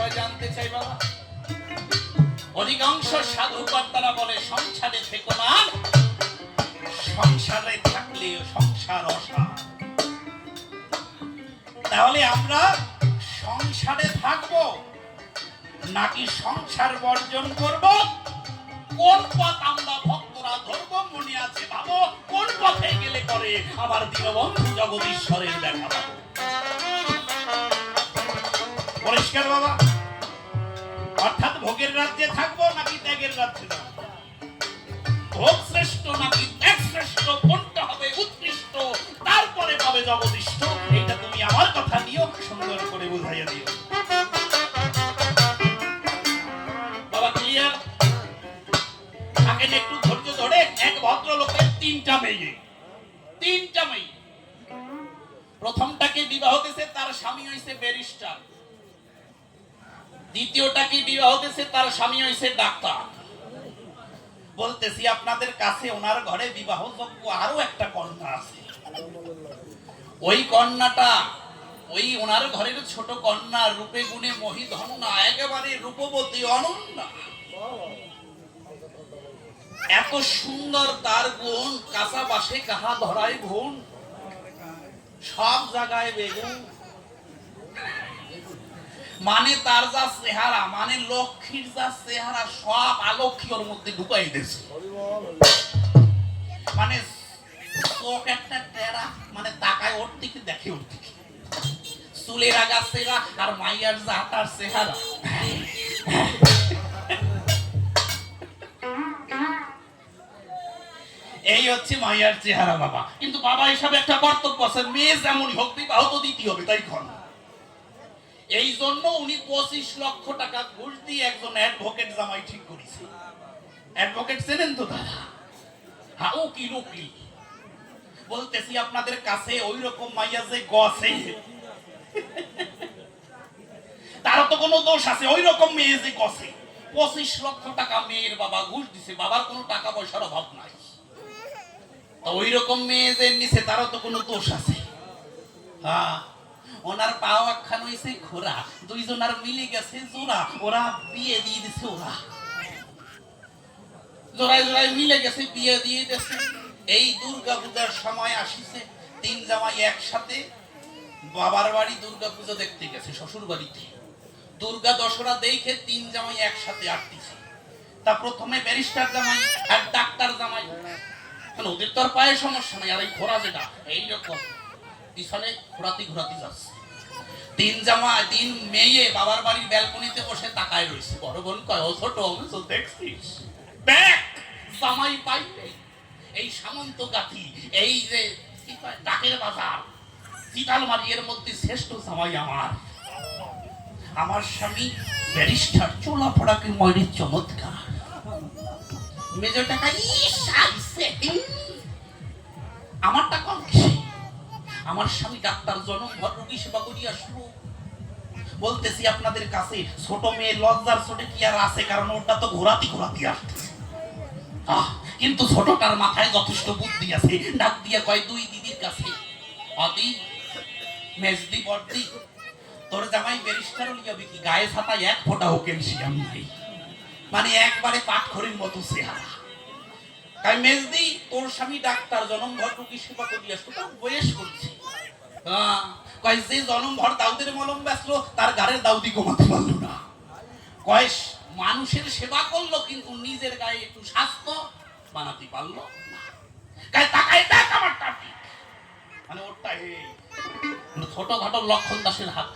বিষয় জানতে চাই বাবা। অধিকাংশ সাধু কর্তারা বলে সংসারে থেকো না, সংসারে থাকলে সংসার অসার। তাহলে আমরা সংসারে থাকবো নাকি সংসার বর্জন করব? কোন পথ আমরা ভক্তরা ধরবো মনে আছে ভাবো, কোন পথে গেলে করে আমার দীনবন্ধু জগদীশ্বরের দেখা পাবো? পরিষ্কার বাবা? অর্থাৎ ভোগের রাজ্যে থাকবো নাকি ত্যাগের রাজ্যে থাকবো? ভোগ শ্রেষ্ঠ নাকি ত্যাগ শ্রেষ্ঠ, কোনটা হবে উৎকৃষ্ট, তারপরে পাবে জগদীষ্ট। এটা তুমি আমার কথা নিও, সুন্দর করে বুঝাইয়া দিও বাবা। ক্লিয়ার? থাকেন একটু ধৈর্য ধরে। এক ভদ্রলোকের তিনটা মেয়ে। প্রথমটাকে বিবাহ দিয়েছে, তার স্বামী হইছে ব্যারিস্টার। দ্বিতীয়টাকে বিবাহ দিয়েছে, তার স্বামী হইছে ডাক্তার। বলতেছি আপনাদের কাছে ওনার ঘরে বিবাহযোগ্য আরো একটা কন্যা আছে। ওই কন্যাটা ওই ওনার ঘরের ছোট কন্যা, রূপে গুণে মহিধন্যা, একেবারে রূপবতী অনন্যা। এত সুন্দর তার গুণ, কাঁচা বাসে কাহা ধরায় গুণ, সব জায়গায় বেগুন। মানে তার যা চেহারা, মানে লক্ষ্মীর যা চেহারা, সব আলক্ষী ওর মধ্যে ঢুকাই দিয়েছে। মানে চোখ একটা টেরা, মানে তাকায় ওর দিকে, দেখে ওর দিকে। চুলের আগা চেহারা আর মাইয়ার যা তার চেহারা। এই হচ্ছে মাইয়ার চেহারা বাবা। কিন্তু বাবা হিসাবে একটা কর্তব্য আছে, মেয়ে যেমন হোক বিবাহ তো দিতে হবে, তাই খন। এই জন্য উনি 25 লক্ষ টাকা ঘুষ দিয়ে একজন অ্যাডভোকেট জামাই ঠিক করেছে। অ্যাডভোকেট চেনেন তো দাদা? হ্যাঁ, উকিল। বলতেছি আপনাদের কাছে ওই রকম মাইয়া যে গছে, তার তো কোনো দোষ আছে? ওই রকম মেয়ে যে গছে, 25 লক্ষ টাকা মেয়ের বাবা ঘুষ দিছে। বাবার কোনো টাকা পয়সার অভাব নাই। ওই রকম মেয়ে যে নিছে, তারও তো কোনো দোষ আছে? হ্যাঁ, ওনার পাও একখান হইছে খোরা, দুইজনার মিলে গেছে জোড়া, ওরা বিয়ে দিয়ে দিছে। ওরা জোড়ায় মিলে গেছে, বিয়ে দিয়ে দিয়েছে। এই দুর্গা পূজার সময় আসিছে, তিন জামাই একসাথে বাবার বাড়ি দুর্গা পূজা দেখতে গেছে, শ্বশুর বাড়িতে। দুর্গা দশরা দেখে তিন জামাই একসাথে আটতিছে। তা প্রথমে ব্যারিস্টার জামাই আর ডাক্তার জামাই, ওদের তো আর পায়ে সমস্যা নাই। আর এই ঘোড়া যেটা এইরকম পিছনে ঘোরাতে যাচ্ছে। তিন মেয়ে বাবার বাড়ির ব্যালকনিতে বসে তাকায় রয়েছে। বড় বোন কয়, ও ছোট অংশ দেখছিস, দেখ জামাই পাইলে এই সামন্ত গাথি, এই যে কি কয় ডাকের বাজার, চিতালমারি, এর মধ্যে শ্রেষ্ঠ জামাই আমার স্বামী ব্যারিস্টার, চোলা পড়াকে ময়ূরের চমৎকার। মেজর টাকা আমারটা কম কিসে? আমার স্বামী ডাক্তার, জনমভর রোগী সেবা করিয়া আসলো। বলতেছি আপনাদের কাছে, ছোট মেয়ে লজ্জার ছোটে কি আর আছে? কারণ ওটা তো ঘোরাতি আসতেছে। কিন্তু ছোটটার মাথায় যথেষ্ট বুদ্ধি আছে। ডাক দিয়া কয় দুই দিদির কাছে, অদি মেজদি বড়দি, তোর জামাই ব্যারিস্টার হইয়াবে কি? গায়ে ছাতা এক ফোঁটাও ক্যালসিয়াম নাই, মানে একবারে পাটখড়ির মতো চেহারা। তাই মেজদি, তোর স্বামী ডাক্তার, জনমভর রোগী সেবা করিয়া আসলো, তার বয়স করছে। কয় যে জনমভর দাউদের মলম বেচলো, তার গাড়ের দাউদি কমাতে পারলো না। কয় মানুষের সেবা করলো, কিন্তু নিজের গায়ে একটু স্বাস্থ্য বানাতে পারলো না। কয় তাকায় দেখ আমারটা, মানে ওরটা এই ছোটখাটো লক্ষণ দাসের হাত।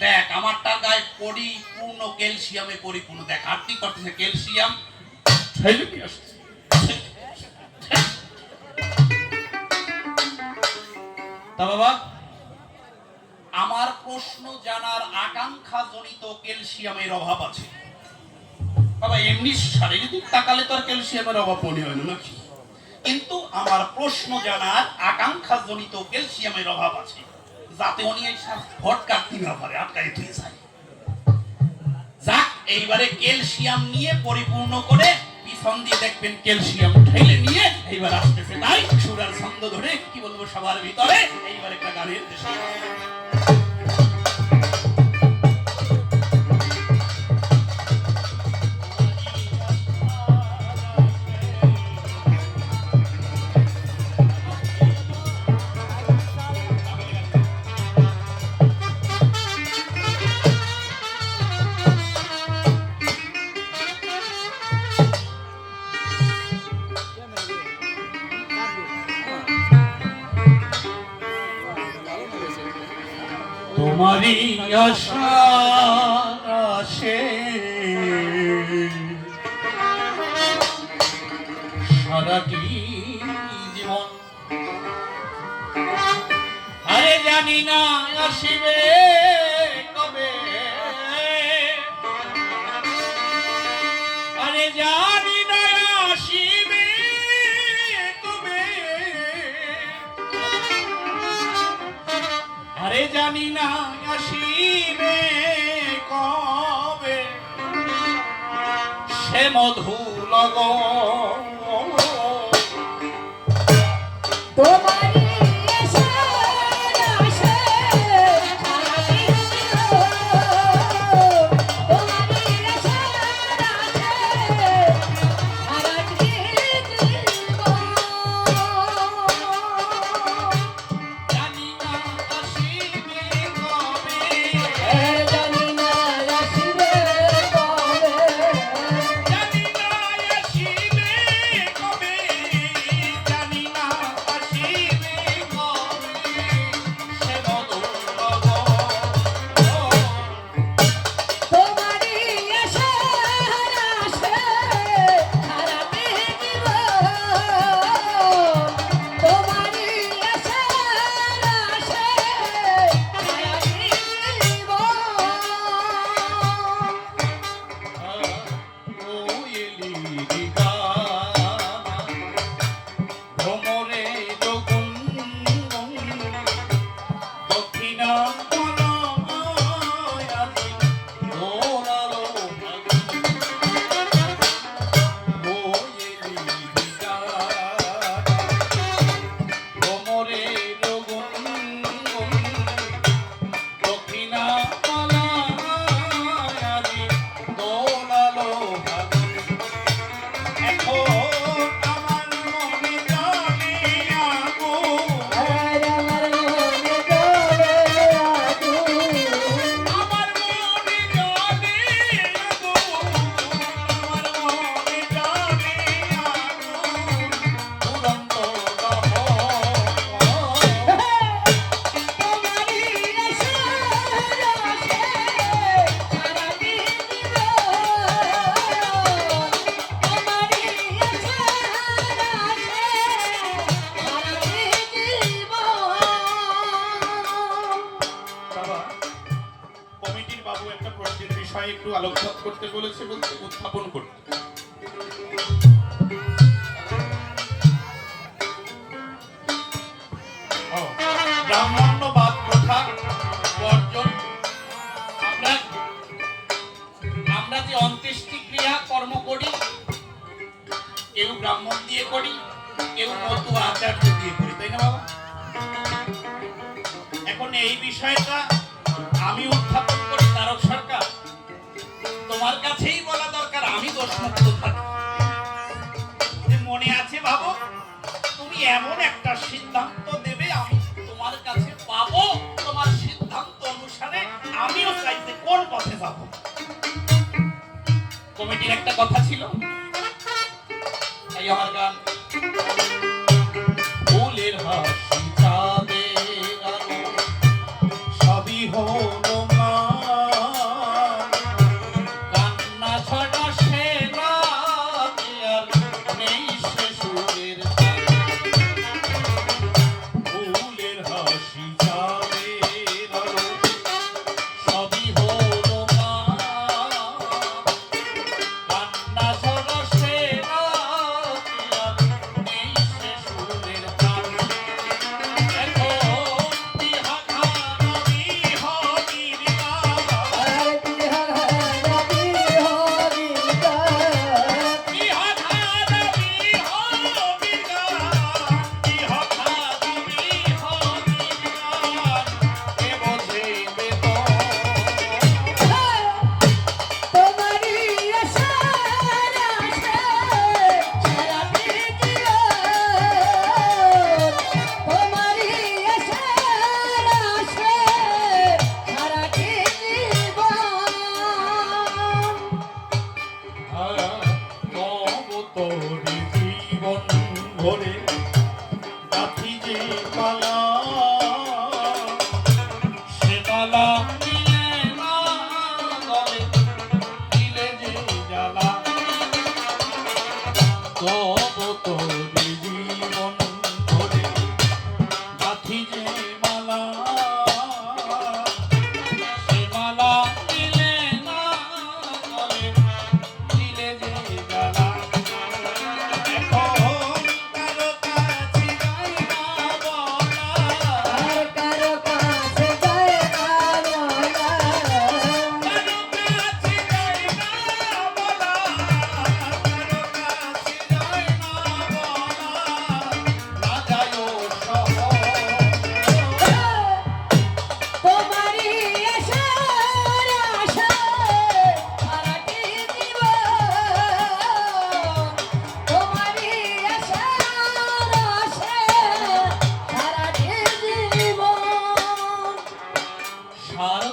দেখ আমারটা গায়ে পরিপূর্ণ ক্যালসিয়ামে পরিপূর্ণ। দেখ আরতি করতেছে, ক্যালসিয়াম ছেলে নিয়ে আসছে। তা বাবা, আমার প্রশ্ন জানার আকাঙ্ক্ষা জনিত ক্যালসিয়ামের অভাব আছে বাবা। এমনি শারীরিক তাকালে তো আর ক্যালসিয়ামের অভাব মনে হয় না নাকি? কিন্তু আমার প্রশ্ন জানার আকাঙ্ক্ষা জনিত ক্যালসিয়ামের অভাব আছে, যাতে উনি ভট কাটতে না পারে, আটকাই তুই যায়। যাক, এইবারে ক্যালসিয়াম নিয়ে পরিপূর্ণ করে পিছন দিয়ে দেখবেন ক্যালসিয়াম ঠেলে নিয়ে এইবার আসতেছে। তাই সুরার ছন্দ ধরে কি বলবো সবার ভিতরে এইবার একটা গানের দেশে। তোমারই আশা আসে সারাটি জীবন, আরে জানি না আসিবে কবে, আরে জানি না আসিবে কবে, আরে জানি না আসিবে কবে, সে মধু লগন তোমারই একটু আলোকপাত করতে বলেছে, বলতে উত্থাপন করতে। ব্রাহ্মণ্যবাদ প্রথা বর্জন। আমরা যে অন্ত্যেষ্টি ক্রিয়া কর্ম করি, কেউ ব্রাহ্মণ দিয়ে করি, কেউ মতো আচার্য দিয়ে করি, তাই না বাবা? এখন এই বিষয়টা আমি উত্থাপন করি, তারক সরকার তোমার কাছেই বলা দরকার, আমি দোষমুক্ত থাকি। মনে আছে ভাবো, তুমি এমন একটা সিদ্ধান্ত দেবে, আমি তোমার কাছে পাবো, তোমার সিদ্ধান্ত অনুসারে আমিও চাইতে কোন পথে যাব। কমিটির একটা কথা ছিল, তাই আমার গান ফুলের হাসি চাঁদের আলো সবই হলো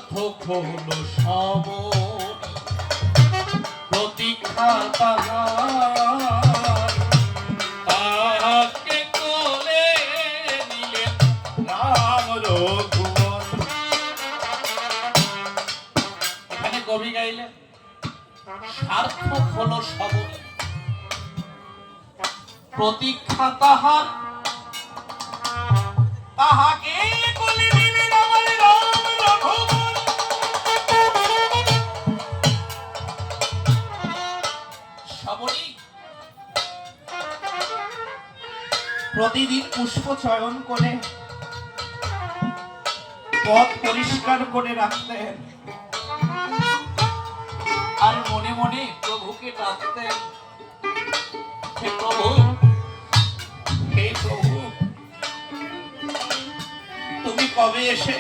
সার্থক হলো সবর, প্রতীক্ষা তাহার, তাহাকে কোলে নিলেন রাম রঘুবর। এখানে কবি গাইলেন সার্থক হলো সবর, প্রতীক্ষা তাহার, তাহাকে কোলে নিলেন আমার রাম রঘুবর। সবরী প্রতিদিন পুষ্প চয়ন করে পথ পরিষ্কার করে রাখতেন, আর মনে মনে প্রভুকে ডাকতেন, হে প্রভু, হে প্রভু, তুমি কবে এসে,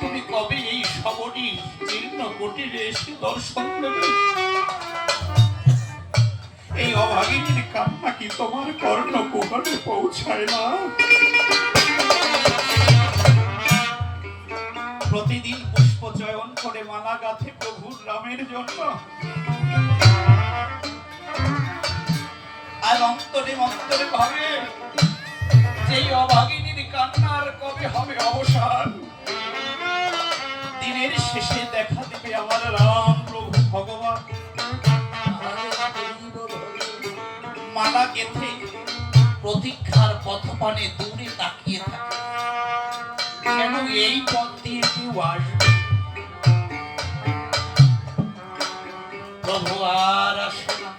তুমি কবে এই সবরী জীর্ণ কুটিরে এসে দর্শন দেবে? এই অভাগিনীর কান্না কি তোমার কর্ণ কুহরে পৌঁছায় না? প্রতিদিন পুষ্প চয়ন করে মালা গাঁথে প্রভুর রামের জন্য, আর অন্তরে অন্তরে ভাবে যেই অভাগিনীর কান্নার কবে হবে অবসান? দিনের শেষে দেখা দিবে আমার রাম প্রভু ভগবান। মালা গেথে প্রতীক্ষার পথপানে দূরে তাকিয়ে থাকে, কেন এই পথ দিয়ে কেউ আসবে। প্রভু আর আসে না।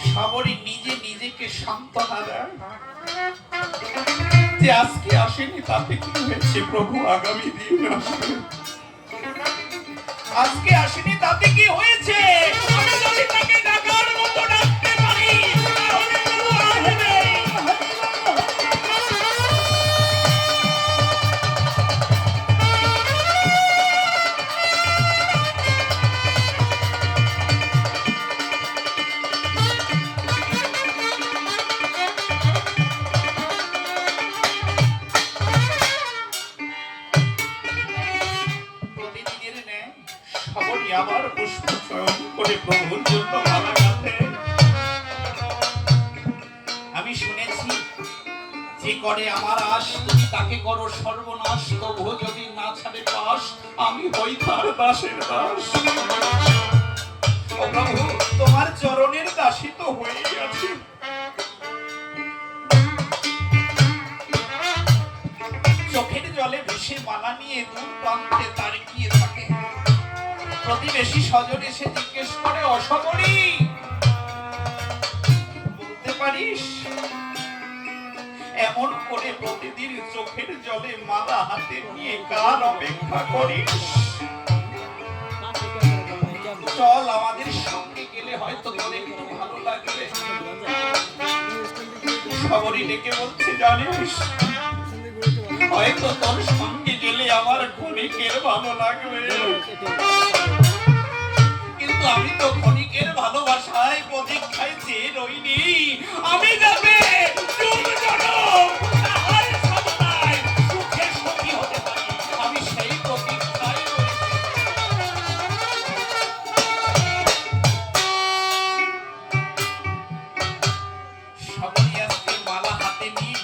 সবরই নিজে নিজেকে সান্ত্বনা দেয় যে আজকে আসেনি তাতে কি হয়েছে, প্রভু আগামী দিন আসবে। আজকে আসেনি তাতে কি হয়েছে, আমি যদি তাকে ডাকার মতো ডাকতে পারি তাহলে প্রভু আসবে। প্রতিদিনের ন্যায় সবরই আবার পুষ্প চয়ন করে প্রভুর জন্য মালা গাঁথে। আমি শুনেছি যে করে আমার আশ তুমি তাকে করো সর্বনাশ, তবুও যদি না ছাড়ে পাশ আমি হই তার দাসের দাস। ও প্রভু, তোমার চরণের দাসী তো হয়েই আছি। চোখের জলে ভেসে মালা নিয়ে দূর প্রান্তে তাড়িয়ে থাকে। প্রতিবেশী স্বজন এসে জিজ্ঞেস করে, অসবরী বলতে পারিস এমন করে প্রতিদিন চোখের জলে মালা হাতে নিয়ে কার অপেক্ষা করিস? চল আমাদের সঙ্গে গেলে হয়তো তোর একটু ভালো লাগবে। সবরই ডেকে বলছে, জানিস হয়তো তোর সঙ্গে গেলে আমার ক্ষণিকের ভালো লাগবে, কিন্তু আমি তো ক্ষণিকের ভালোবাসায় প্রতীক্ষায় চেয়ে রইনি। আমি যাবে সুখের সঙ্গী হতে পারি, আমি সেই প্রতীক্ষায় সবরই আজকে মালা হাতে নিয়ে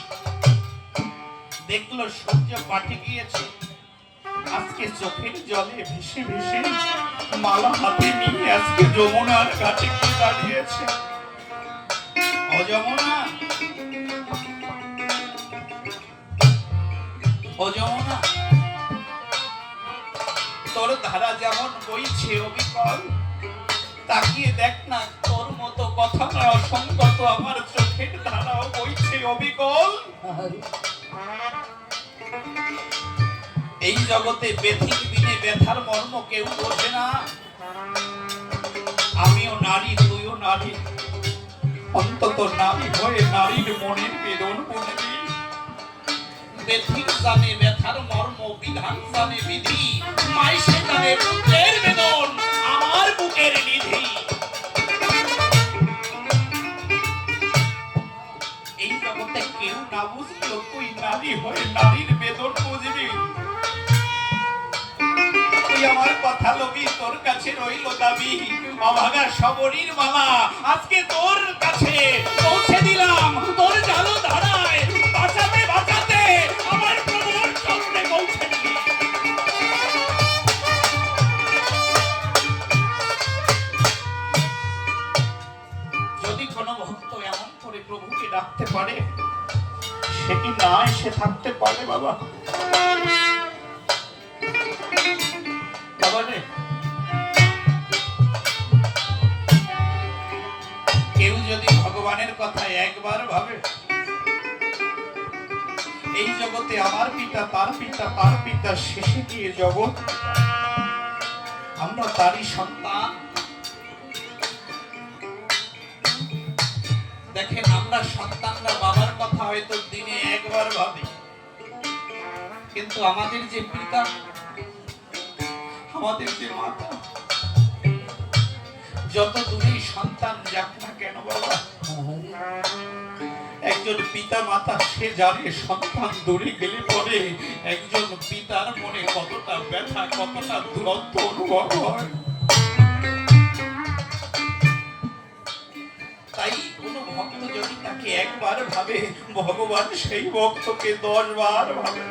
দেখলো সূর্য পাঠে গিয়েছে। আজকে চোখের জলে ভেসে ভেসে মালা হাতে নিয়ে আজকে যমুনার ঘাটে গিয়ে দাঁড়িয়েছে। ও যমুনা, ও যমুনা, তোর ধারা যেমন বইছে অবিকল, তাকিয়ে দেখ না তোর মতো কথা না অসংগত আমার চোখের ধারাও বইছে অবিকল। এই জগতে ব্যথিক বিনে ব্যথার মর্ম কেউ বোঝে না। আমিও নারী, তুইও নারী, অন্তত নারী হয়ে নারীর মনের বেদন বুঝবি। ব্যথিক জানে ব্যথার মর্ম, বিধান জানে বিধি, মাই সে জানে পুত্রের বেদন, আমার বুকের নিধি। এই জগতে কেউ না বুঝলেও তুই নারী হয়ে নারীর বেদন বুঝবি। তুই আমার কথা লবি, তোর কাছে রইল দাবি। অভাগা সবরীর মালা আজকে তোর কাছে পৌঁছে দিলাম, তোর জালো ধারায় বাঁচাতে বাঁচাতে আমার প্রভুর চরণে পৌঁছে দিলি। যদি কোনো ভক্ত এমন করে প্রভুকে ডাকতে পারে, সে কি না এসে থাকতে পারে বাবা? বাবা রে, কেউ যদি ভগবানের কথা একবার ভাবে, এই জগতে আমার পিতা, তার পিতা, তার পিতা, শেষে গিয়ে জগৎ আমরা তারই সন্তান। দেখেন, আমরা সন্তানরা বাবার কথা হয়তো দিনে একবার ভাবি, কিন্তু আমাদের যে পিতা, আমাদের যে মাতা, যত দূরেই সন্তান যাক না কেন বাবা, একজন পিতা মাতা সে জানে সন্তান দূরে গেলে পরে একজন পিতার মনে কতটা ব্যথা, কতটা দূরত্ব অনুভব হয়। তাই কোন ভক্ত যদি তাকে একবার ভাবে, ভগবান সেই ভক্তকে 10 বার ভাবে।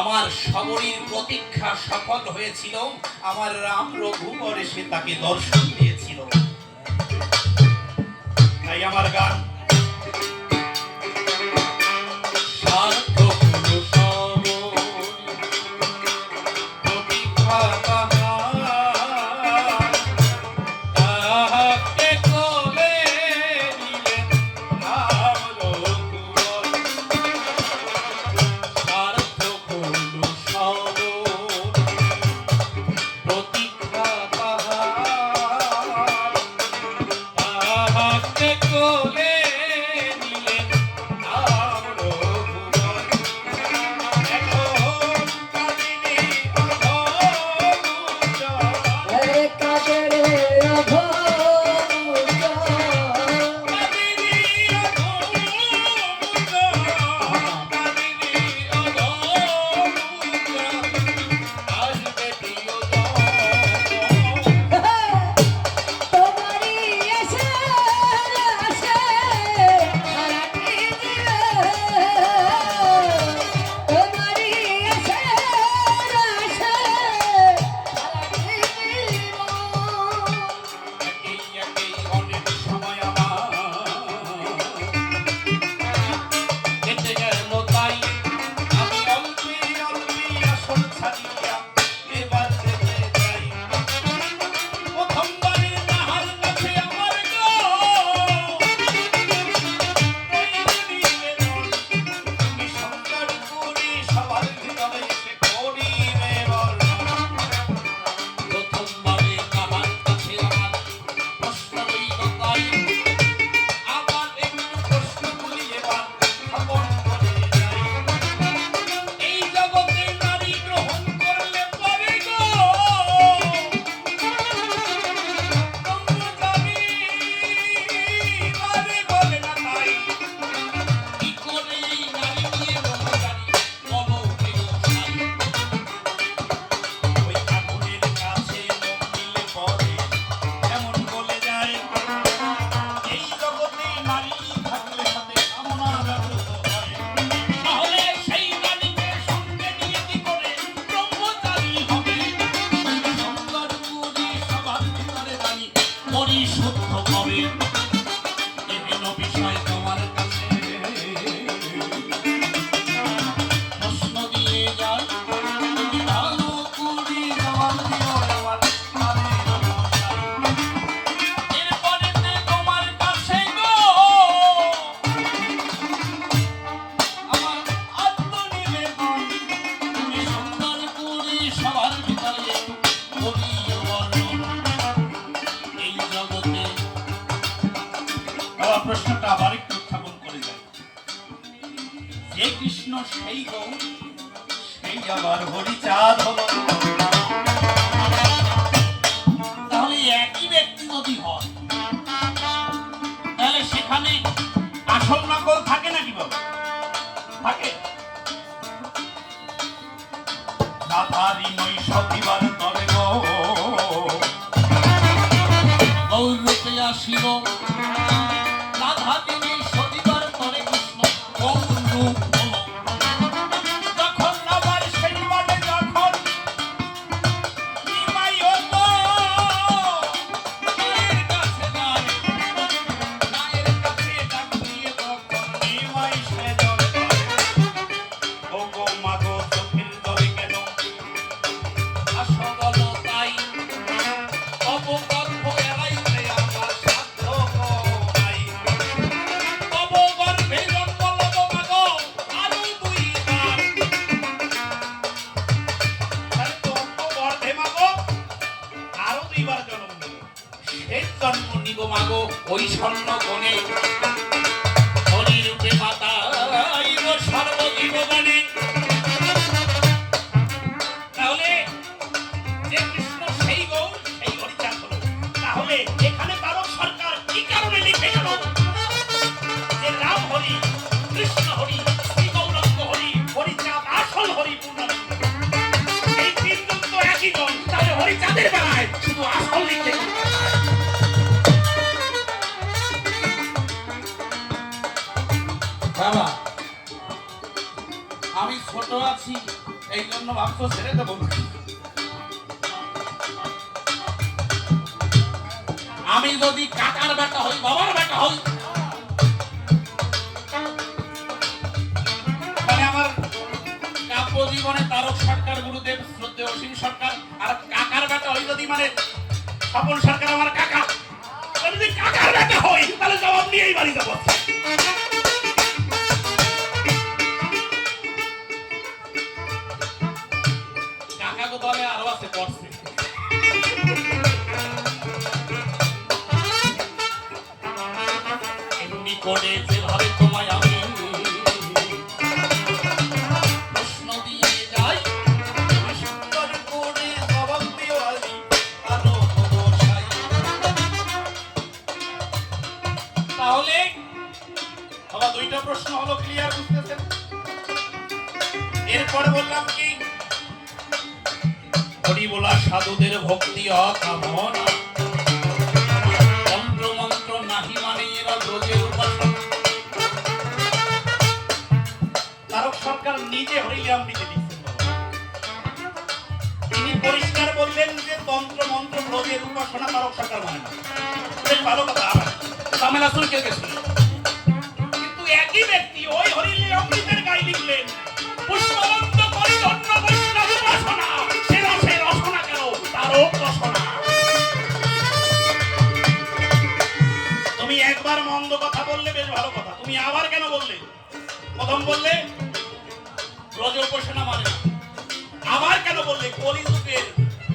আমার সবরীর প্রতীক্ষা সফল হয়েছিল, আমার রাম রঘুবর এসে তাকে দর্শন দিয়েছিল। তাই আমার গান সার্থক হলো সবরী, প্রতীক্ষা তাহার, তাহাকে কোলে নিলেন রাম রঘুবর। সার্থক হলো সবরী, প্রতীক্ষা তাহার, তাহাকে কোলে নিলেন রাম রঘুবর। এখন কামিনী অধমুচর, হরে কাজরে অঘোর কামিনী অধমুচর, কামিনী অধমুচর, আসবে প্রিয়জন। তোমারি এসে আসে হারাতে দিবে, তোমারি এসে আসে হারাতে দিবে। একেই একেই অনেক সময় আমার কেটে গেল, তাই আমি অল্পে অল্পে আসন ছাড়িয়া এবার যেতে চাই। প্রথমবারের তাহার কাছে আমার গো তুমি সংসার করি সবার ভিতরে সে করিবে বর্ণন। প্রথমবারে তাহার কাছে আমার প্রশ্ন রইল, তাই আবার একটু প্রশ্ন করি এবার খবর করে যাই। এই জগতে নারী গ্রহণ করলে পরে গো ব্রহ্মচারী নারী বলে না, তাই কি করে এই নারী নিয়ে ব্রহ্মচারী বলো কেউ সাই। ওই আগুনের কাছে লোক দিলে পরে এমন বলে যায়, এই জগতে নারী থাকলে সাথে কামনা ব্যবহৃত হয়। তাহলে সেই নারীকে সঙ্গে নিয়ে কি করে ব্রহ্মচারী হবে? সুন্দর পুরী সবার ভিতরে রানী পরিশুদ্ধ হবে। এহেন বিষয় তোমার কাছে প্রশ্ন দিয়ে যায়, তুমি ভালো করে জবাব দিও আমার প্রাণের মশাই। এরপরেতে তোমার কাছে গো আমার আত্মনিবেদন, তুমি সুন্দর করে সবার ভিতরে একটু করিও বর্ণন। এই জগতে বাবা, প্রশ্নটা আবার একটু উত্থাপন করে যায়, যে কৃষ্ণ সেই গৌর, সেই আবার হরিচাঁদ হলো। তাহলে একই ব্যক্তি যদি হয়, তাহলে সেখানে আসল আসল নকল থাকে নাকি বাবা? থাকে। রাধারি নৈশতিবার তরে গো গৌরূপে আসিল, রাধারি নৈশতিবার তরে কৃষ্ণ গৌরূপ হলো। যখন রাধার সেই মানে যখন নিমাই হলো মায়ের কাছে যায়, মায়ের কাছে ডাক দিয়ে তখন নিমাই সে জল পায়। ও গো মা গো চোখের জলে কেন আসো বলো তাই, অবগর্ভ এড়াইতে আমার সাধ্য নাই। অবগর্ভে জন্ম লব মা গো আরো দুইবার, তাহলে তো অবগর্ভে মা গো আরো দুইবার জন্ম নেব। সেই জন্ম নিব মা গো ওই স্বর্ণ কোণে, হরিরূপে মাতা সর্বজীবনে। তাহলে যে কৃষ্ণ সেই গৌর সেই হরিচাঁদ হলো। তাহলে এখানে তারক সরকার কি কারণে লিখে গেল যে রাম হরি, কৃষ্ণ হরি, শ্রী গৌরাঙ্গ হরি, হরিচাঁদ আসল হরি পূর্ণানন্দ? এই তিনজন তো একই জন, তাহলে হরিচাঁদের বেলায় শুধু আসল লিখে গেল। বাবা আমি ছোট আছি এই জন্য ভাবছো ছেড়ে দেবো না। আমি যদি কাকার বেটা হই, বাবার বেটা হই, মানে আমার কাব্য জীবনে তারক সরকার, গুরুদেব শ্রদ্ধেয় অসীম সরকার, আর কাকার বেটা হই যদি মানে স্বপন সরকার আমার কাকা, আমি যদি কাকার বেটা হই তাহলে জবাব নিয়েই বাড়ি যাবো। কাকা দলে আরো আছে পড়ছে। এমনি করে যেভাবে তোমায় আমি প্রশ্ন দিয়ে যাই, সুন্দর করে জবাব দিও আমি আরো বসাই। তাহলে বাবা দুইটা প্রশ্ন হলো ক্লিয়ার, বুঝতেছেন? এরপরে বললাম কি হরি বলা সাধুদের ভক্তি অকামনা, তন্ত্র মন্ত্র নাহি মানে এরা রোজের উপাসনা। তারক সরকার নিজে হরিনাম দিতে দিচ্ছেন। তিনি পরিষ্কার বললেন যে তন্ত্র মন্ত্র রোজের উপাসনা তারক সরকার মানে না। বেশ ভালো কথা, ঝামেলা শুরু হয়ে গেছিল। কিন্তু একই ব্যক্তি ওই হরিনামের গায়ে লিখলেন পুষ্পবন্ত করি ধন্য বৈষ্ণব উপাসনা, সেরা সে রসনা কেন তারক রসনা। তুমি একবার মন্দ কথা বললে বেশ ভালো কথা, তুমি আবার কেন বললে? প্রথম বললে ব্রজ উপাসনা মানে না, আবার কেন বললে কলিযুগের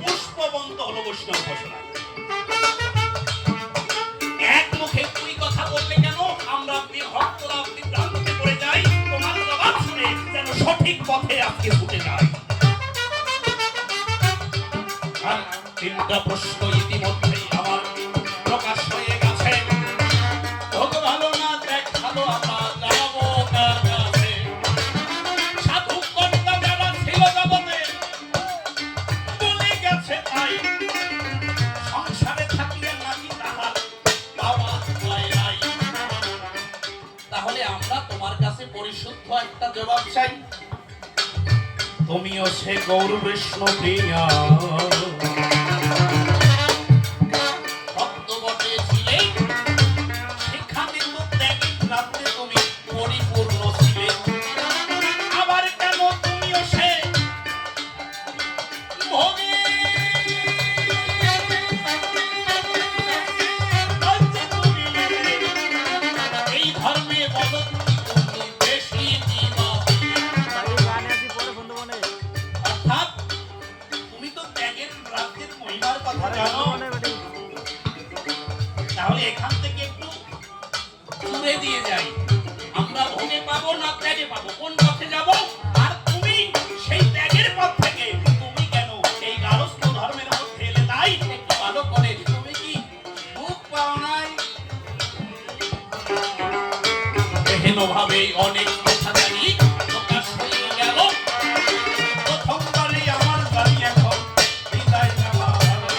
পুষ্পবন্ত হলো বৈষ্ণব উপাসনা? এক মুখে দুই কথা বললে কেন? আমরা ভক্তরা বিভ্রান্তিতে পড়ে যাই, তোমার জবাব শুনে যেন সঠিক পথে আজকে ছুটে যায়। আর তিনটা প্রশ্ন ইতিমধ্যেই আমার প্রকাশ হয়ে গেছে। ভোগ ভালো না দেখ ভালো, আমরা যাবো কার কাছে? সাধু কর্তা যারা ছিল জগতে বলে গেছে তাই, সংসারে থাকলে নাকি তাহার বাবা নাই। তাহলে আমরা তোমার কাছে পরিশুদ্ধ একটা জবাব চাই। তুমিও সে গৌর বৈষ্ণব প্রিয়া ভক্ত বটে ছিলে, সেখানে তো ত্যাগের রাত্রে তুমি পরিপূর্ণ ছিলে। আবার কেন তুমিও সে ভোগে এই ধর্মে বলো তুমি বেশি দিবা। অর্থাৎ তুমি তো ত্যাগের রাজ্যের মহিমার কথা জানো, তাহলে এখান থেকে একটু দূরে দিয়ে যাই। আমরা ভোগে পাবো না ত্যাগে পাবো, কোন পথে যাব? আর তুমি সেই ত্যাগের পথ থেকে তুমি কেন এই গারস্থ ধর্মের মধ্যে এলে? তাই একটু ভালো করে তুমি কি সুখ পাও নাই? কোনোভাবেই অনেক কথা জানি প্রকাশ হয়ে গেল। প্রথমবারে আমার জানি এখন বিদায় নেওয়া ভালো।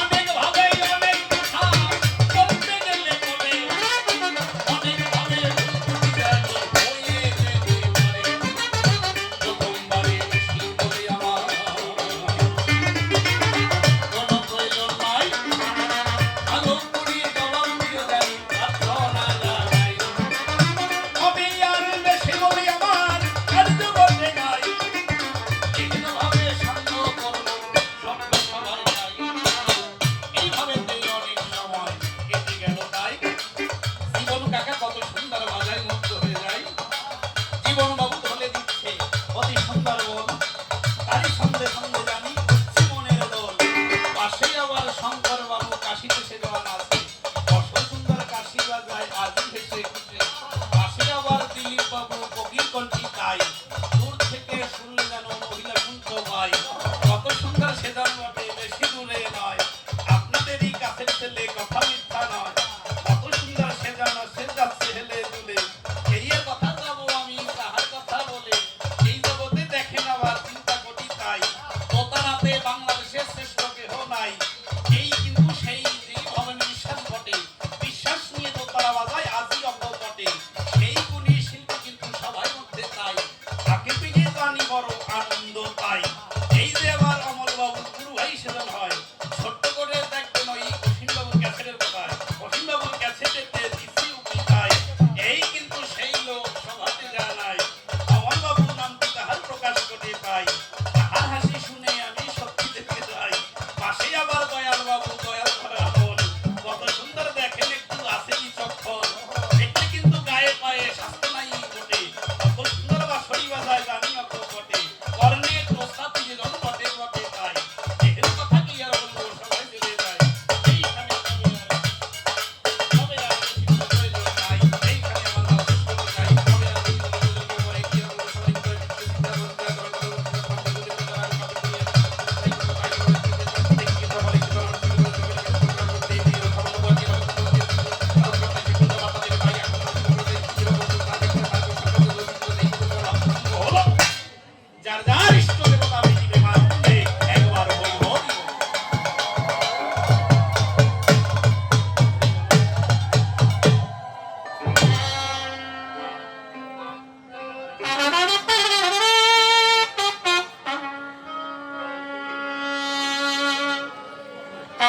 অনেক ভাবেই অনেক কথা বলতে গেলে বলে, অনেক ভাবে বিদায় হয়ে যেতে পারে। প্রথমবারে বেশি বলে আমার কোনো প্রয়োজন নাই। ভালো করে জবাব দিয়ে দেন প্রার্থনা জানাই। তবে আর বেশি বলি আমার কার্য বলতে নাই। বিভিন্নভাবে শান্ত করব স্বপ্ন সবার নাই। এইভাবেতেই অনেক সময় কেটে গেল তাই। জীবন কাকা কত সুন্দর বাজায় মুগ্ধ হয়ে যায়। জীবন বাবু ধরে দিচ্ছে অতি সুন্দর বল। তারই সন্ধে সন্ধে জানি জীবনের দোল। পাশে আবার শঙ্কর বাবু কাশিতে সে দেওয়ান আছে। কত সুন্দর কাশি বাজায় আজি হেসে খুশি। পাশে আবার দিলীপ বাবু কবির কণ্ঠী তাই। দূর থেকে শুনলে যেন মহিলা শুনতো ভাই। কত সুন্দর সেজান বটে বেশি দূরে নয়। আপনাদেরই কাছের ছেলে কথা মিথ্যা নয়। কত সুন্দর সেজানো সে যাচ্ছে হেলে দুলে। এই এর কথা যাবো আমি তাহার কথা বলে। এই জগতে দেখেন আবার চিন্তা করি তাই। দোতারাতে বাংলাদেশের শ্রেষ্ঠ কেহ নাই। এই কিন্তু সেই যেই ভবেন বিশ্বাস ঘটে। বিশ্বাস নিয়ে দোতারা বাজায় আজই অপর বটে। সেই গুণী শিল্পী কিন্তু সবাই মধ্যে তাই। তাকে পেয়ে জানি বড় আনন্দ তাই। এই যে আবার অমলবাবু গুরু ভাই সেজন হয়। ছোট্ট করে দেখবেন ওই অসীমবাবুর ক্যাসেটের কথায়। অসীমবাবুর ক্যাসেটেতে দিচ্ছি উকি তাই। এই কিন্তু সেই লোক সভাতে জানায়। অমলবাবুর নামটি তাহার প্রকাশ করে পাই। তাহার হাসি শুনে আমি সত্যি দেখে যাই। পাশে আবার দয়াল বাবু দয়াল ধরা হন। কত সুন্দর দেখেন একটু আছে কি চক্ষণ। দেখতে কিন্তু গায়ে পায়ে স্বাস্থ্য নাই বটে। কত সুন্দর বাঁশরি বাজায় জানি অত বটে। কর্ণের প্রস্তাবটি যে জন বটে বটে তাই। এর কথা কি আর বলবো সবাই জেনে যায়। এইখানে আমি আর তবে আর বেশি কোনো প্রয়োজন নাই। এইখানে আমার নাম শেষ করতে চাই। তবে আর বেশি কোনো প্রয়োজন পরে কি আর বলবো সবাই করে চিন্তা করতে যার যার ইষ্ট দেবতা বেদিবে মানবে একবার হই হরি। Thank you.